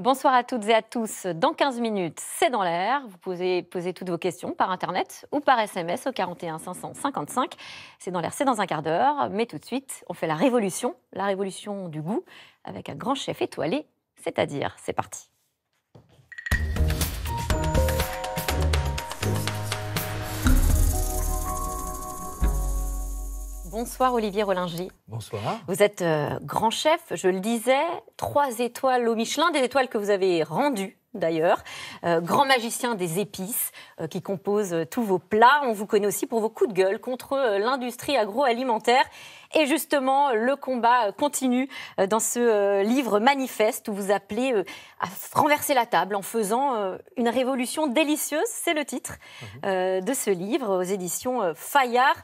Bonsoir à toutes et à tous. Dans 15 minutes, c'est dans l'air. Vous pouvez poser toutes vos questions par Internet ou par SMS au 41 555. C'est dans l'air, c'est dans un quart d'heure. Mais tout de suite, on fait la révolution du goût, avec un grand chef étoilé, c'est-à-dire, c'est parti. Bonsoir Olivier Rollingy. Bonsoir. Vous êtes grand chef, je le disais, 3 étoiles au Michelin, des étoiles que vous avez rendues d'ailleurs. Grand magicien des épices qui compose tous vos plats. On vous connaît aussi pour vos coups de gueule contre l'industrie agroalimentaire. Et justement, le combat continue dans ce livre manifeste où vous appelez à renverser la table en faisant une révolution délicieuse. C'est le titre de ce livre aux éditions Fayard.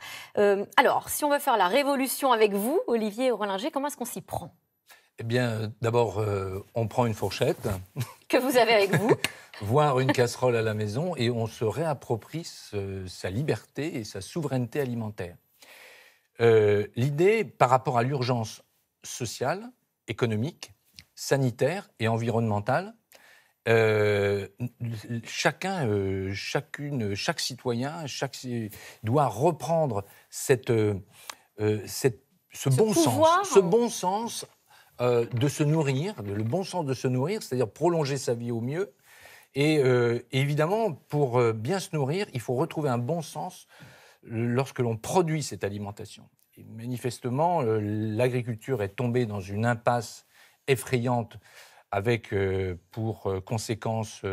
Alors, si on veut faire la révolution avec vous, Olivier Rollingy, comment est-ce qu'on s'y prend ? Eh bien, d'abord, on prend une fourchette. Que vous avez avec vous. Voire une casserole à la maison, et on se réapproprie sa liberté et sa souveraineté alimentaire. L'idée, par rapport à l'urgence sociale, économique, sanitaire et environnementale, chaque citoyen doit reprendre ce bon sens de se nourrir, le bon sens de se nourrir, c'est-à-dire prolonger sa vie au mieux. Et évidemment, pour bien se nourrir, il faut retrouver un bon sens lorsque l'on produit cette alimentation. Et manifestement, l'agriculture est tombée dans une impasse effrayante avec pour conséquence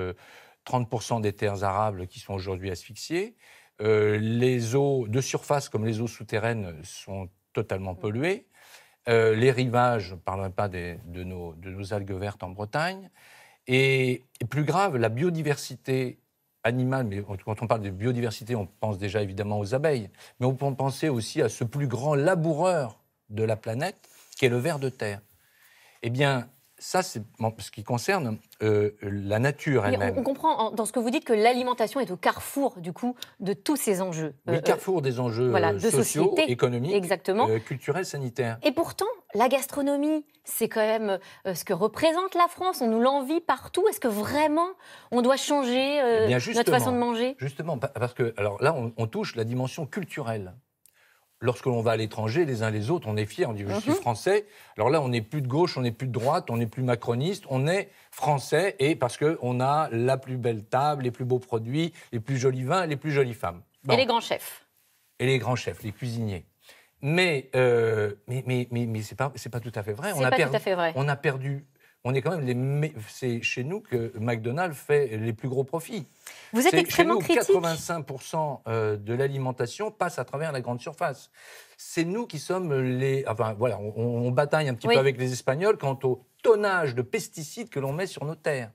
30% des terres arables qui sont aujourd'hui asphyxiées. Les eaux de surface comme les eaux souterraines sont totalement polluées. Les rivages, je ne parlerai pas de nos algues vertes en Bretagne. Et plus grave, la biodiversité animale, mais quand on parle de biodiversité, on pense déjà évidemment aux abeilles, mais on peut penser aussi à ce plus grand laboureur de la planète, qui est le ver de terre. Eh bien, ça, c'est ce qui concerne la nature elle-même. On comprend dans ce que vous dites que l'alimentation est au carrefour, du coup, de tous ces enjeux. Oui, carrefour des enjeux de sociaux, société, économiques, culturels, sanitaires. Et pourtant, la gastronomie, c'est quand même ce que représente la France. On nous l'envie partout. Est-ce que vraiment, on doit changer notre façon de manger ? Justement, parce que alors là, on touche la dimension culturelle. Lorsque l'on va à l'étranger, les uns les autres, on est fiers, on dit « je suis français ». Alors là, on n'est plus de gauche, on n'est plus de droite, on n'est plus macroniste, on est français, et parce qu'on a la plus belle table, les plus beaux produits, les plus jolis vins et les plus jolies femmes. Bon. Et les grands chefs. Et les grands chefs, les cuisiniers. Mais c'est pas tout à fait vrai. On a perdu. On est quand même c'est chez nous que McDonald's fait les plus gros profits. Vous êtes extrêmement critique. Chez nous, 85% de l'alimentation passe à travers la grande surface. C'est nous qui sommes on bataille un petit peu avec les Espagnols quant au tonnage de pesticides que l'on met sur nos terres.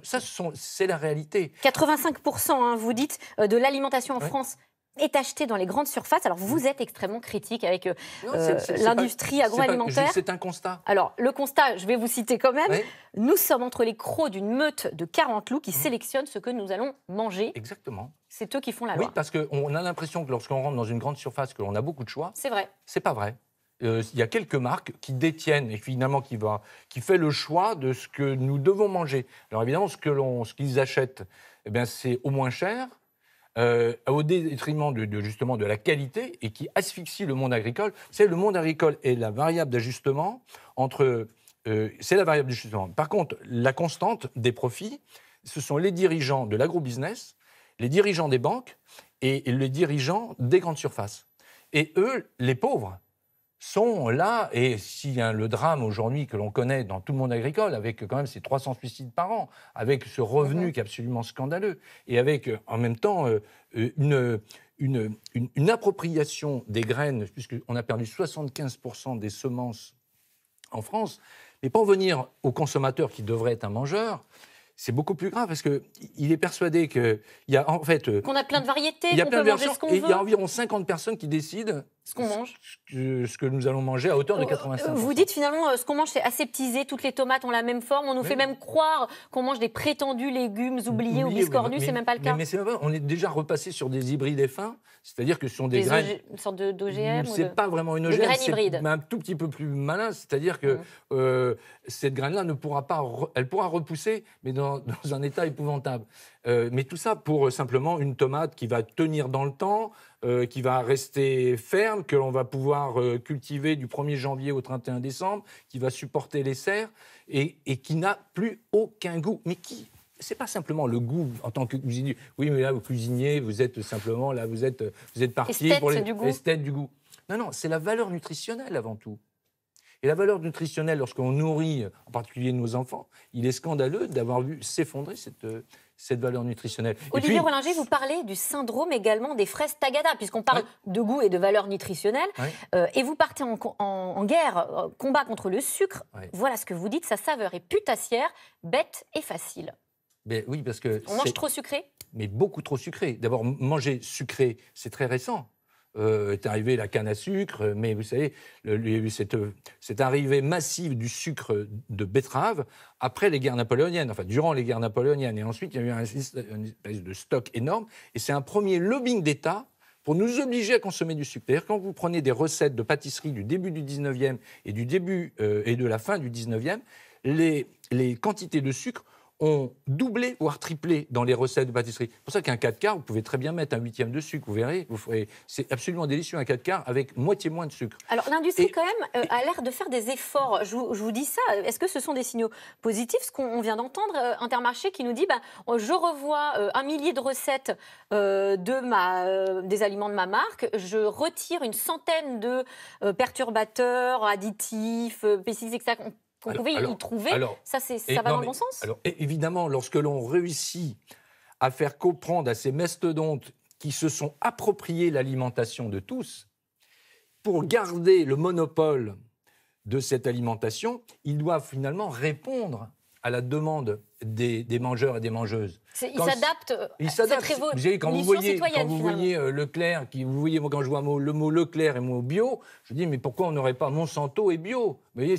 Ça, c'est la réalité. 85%, vous dites, de l'alimentation en France est acheté dans les grandes surfaces. Alors, vous êtes extrêmement critique avec l'industrie agroalimentaire. C'est un constat. Alors, le constat, je vais vous citer quand même. Oui. Nous sommes entre les crocs d'une meute de 40 loups qui sélectionnent ce que nous allons manger. Exactement. C'est eux qui font la loi. Oui, parce qu'on a l'impression que lorsqu'on rentre dans une grande surface, qu'on a beaucoup de choix. C'est vrai. C'est pas vrai. Il y a quelques marques qui détiennent et finalement qui fait le choix de ce que nous devons manger. Alors évidemment, ce qu'ils achètent, eh bien, c'est au moins cher. Au détriment justement de la qualité et qui asphyxie le monde agricole. Le monde agricole est la variable d'ajustement c'est la variable d'ajustement. Par contre, la constante des profits, ce sont les dirigeants de l'agrobusiness, les dirigeants des banques et les dirigeants des grandes surfaces. Et eux, les pauvres, sont là, et s'il y a le drame aujourd'hui que l'on connaît dans tout le monde agricole, avec quand même ces 300 suicides par an, avec ce revenu qui est absolument scandaleux, et avec en même temps une appropriation des graines, puisqu'on a perdu 75% des semences en France, mais pour venir au consommateur qui devrait être un mangeur, c'est beaucoup plus grave parce qu'il est persuadé qu'il y a en fait... Qu'on a plein de variétés, il y a qu'on plein peut de manger versions, ce qu'on et veut. il y a environ 50 personnes qui décident Ce qu'on mange. ce que nous allons manger à hauteur de 85%. Vous dites finalement, ce qu'on mange, c'est aseptisé, toutes les tomates ont la même forme, on nous fait même croire qu'on mange des prétendus légumes oubliés ou biscornus, c'est même pas le cas. Mais c'est pas vrai, on est déjà repassé sur des hybrides F1, c'est-à-dire que ce sont des graines... Une sorte d'OGM. C'est pas vraiment une OGM, c'est un tout petit peu plus malin, c'est-à-dire que cette graine-là elle pourra repousser, mais dans un état épouvantable. Mais tout ça pour simplement une tomate qui va tenir dans le temps, qui va rester ferme, que l'on va pouvoir cultiver du 1er janvier au 31 décembre, qui va supporter les serres et qui n'a plus aucun goût. Mais c'est pas simplement le goût en tant que cuisinier. Oui, mais là, vous cuisiniez, vous êtes simplement, là, vous êtes parti pour l'esthète du goût. Non, c'est la valeur nutritionnelle avant tout. Et la valeur nutritionnelle, lorsqu'on nourrit en particulier nos enfants, il est scandaleux d'avoir vu s'effondrer cette valeur nutritionnelle. Olivier Rollinger, vous parlez du syndrome également des fraises Tagada, puisqu'on parle de goût et de valeur nutritionnelle. Et vous partez en guerre, combat contre le sucre. Voilà ce que vous dites, sa saveur est putassière, bête et facile. Mais oui, parce que... On mange trop sucré ? Mais beaucoup trop sucré. D'abord, manger sucré, c'est très récent. Est arrivé la canne à sucre, mais vous savez, il y a eu cette arrivée massive du sucre de betterave après les guerres napoléoniennes, enfin durant les guerres napoléoniennes. Et ensuite, il y a eu une espèce de stock énorme. Et c'est un premier lobbying d'État pour nous obliger à consommer du sucre. C'est-à-dire quand vous prenez des recettes de pâtisserie du début du 19e et du début et de la fin du 19e, les quantités de sucre ont doublé, voire triplé dans les recettes de pâtisserie. C'est pour ça qu'un 4 quarts, vous pouvez très bien mettre un 8e de sucre, vous verrez, c'est absolument délicieux un 4 quarts avec moitié moins de sucre. Alors l'industrie quand même a l'air de faire des efforts, je vous dis ça, est-ce que ce sont des signaux positifs, ce qu'on vient d'entendre, Intermarché qui nous dit je revois 1 millier de recettes des aliments de ma marque, je retire une centaine de perturbateurs, additifs, pesticides, etc., qu'on pouvait y trouver, ça va dans le bon sens ? Alors évidemment, lorsque l'on réussit à faire comprendre à ces mastodontes qui se sont appropriés l'alimentation de tous, pour garder le monopole de cette alimentation, ils doivent finalement répondre à la demande des mangeurs et des mangeuses. Ils s'adaptent à cette révolution vous savez, quand vous voyez Leclerc, vous voyez, moi quand je vois le mot Leclerc et le mot bio, je dis mais pourquoi on n'aurait pas Monsanto et bio ? Vous voyez,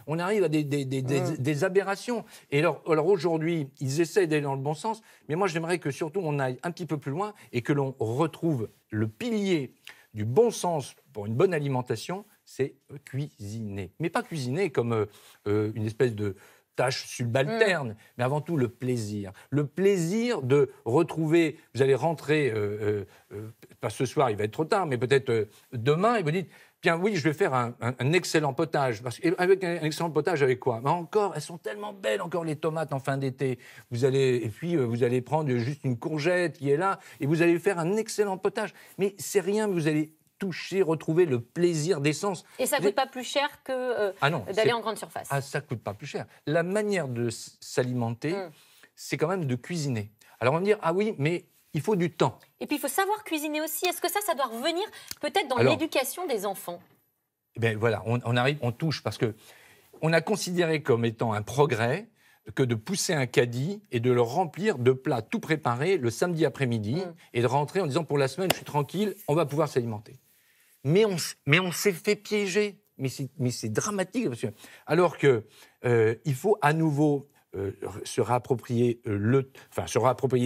on arrive à des aberrations. Et alors aujourd'hui, ils essayent d'aller dans le bon sens, mais moi j'aimerais que surtout on aille un petit peu plus loin et que l'on retrouve le pilier du bon sens pour une bonne alimentation, c'est cuisiner. Mais pas cuisiner comme une espèce de tâche subalterne, mais avant tout le plaisir. Le plaisir de retrouver, vous allez rentrer, pas ce soir, il va être trop tard, mais peut-être demain, et vous dites, bien oui, je vais faire un excellent potage. Avec un excellent potage, avec quoi ? Mais encore, elles sont tellement belles, encore les tomates en fin d'été. Vous allez prendre juste une courgette qui est là, et vous allez faire un excellent potage. Mais c'est rien, vous allez retrouver le plaisir d'essence. Et ça ne coûte pas plus cher que d'aller en grande surface. Ça ne coûte pas plus cher. La manière de s'alimenter, c'est quand même de cuisiner. Alors on va me dire, ah oui, mais il faut du temps. Et puis il faut savoir cuisiner aussi. Est-ce que ça doit revenir peut-être dans l'éducation des enfants ? Ben voilà, on touche, parce qu'on a considéré comme étant un progrès que de pousser un caddie et de le remplir de plats tout préparés le samedi après-midi et de rentrer en disant, pour la semaine, je suis tranquille, on va pouvoir s'alimenter. Mais on s'est fait piéger. Mais c'est dramatique. Alors qu'il faut à nouveau se réapproprier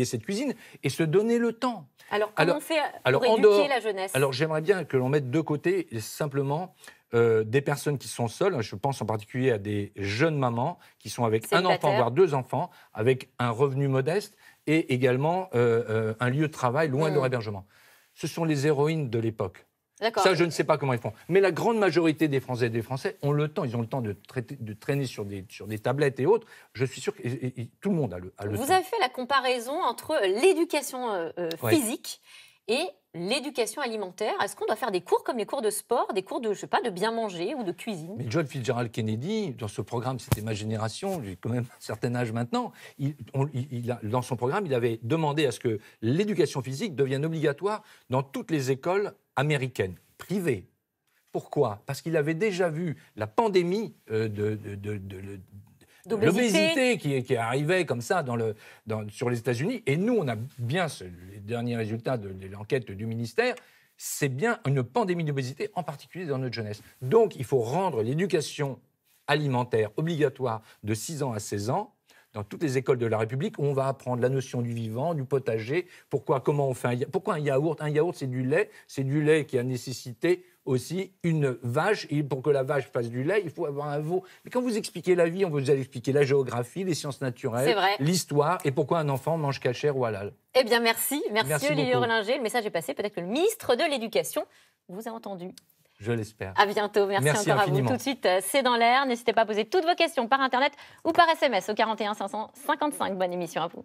cette cuisine et se donner le temps. Alors comment on fait pour éduquer la jeunesse ? Alors j'aimerais bien que l'on mette de côté simplement des personnes qui sont seules. Je pense en particulier à des jeunes mamans qui sont avec un enfant, voire 2 enfants, avec un revenu modeste et également un lieu de travail loin de leur hébergement. Ce sont les héroïnes de l'époque. Ça, je ne sais pas comment ils font. Mais la grande majorité des Français et des Français ont le temps. Ils ont le temps de traîner sur des tablettes et autres. Je suis sûr que tout le monde a le temps. Vous avez fait la comparaison entre l'éducation physique et l'éducation alimentaire. Est-ce qu'on doit faire des cours comme les cours de sport, des cours de, je sais pas, de bien manger ou de cuisine ? Mais John Fitzgerald Kennedy, dans ce programme, c'était ma génération, j'ai quand même un certain âge maintenant, dans son programme, il avait demandé à ce que l'éducation physique devienne obligatoire dans toutes les écoles américaines, privées. Pourquoi ? Parce qu'il avait déjà vu la pandémie l'obésité qui arrivait comme ça sur les États-Unis. Et nous, on a bien, les derniers résultats de l'enquête du ministère, c'est bien une pandémie d'obésité, en particulier dans notre jeunesse. Donc, il faut rendre l'éducation alimentaire obligatoire de 6 ans à 16 ans, dans toutes les écoles de la République, où on va apprendre la notion du vivant, du potager, comment on fait pourquoi un yaourt. Un yaourt, c'est du lait qui a nécessité aussi une vache, et pour que la vache fasse du lait, il faut avoir un veau. Mais quand vous expliquez la vie, on vous a expliqué la géographie, les sciences naturelles, l'histoire, et pourquoi un enfant mange kasher ou halal. Eh bien, merci Olivier Rollinger. Le message est passé. Peut-être que le ministre de l'Éducation vous a entendu. Je l'espère. À bientôt. Merci encore infiniment. À vous. Tout de suite, c'est dans l'air. N'hésitez pas à poser toutes vos questions par Internet ou par SMS au 41 555. Bonne émission à vous.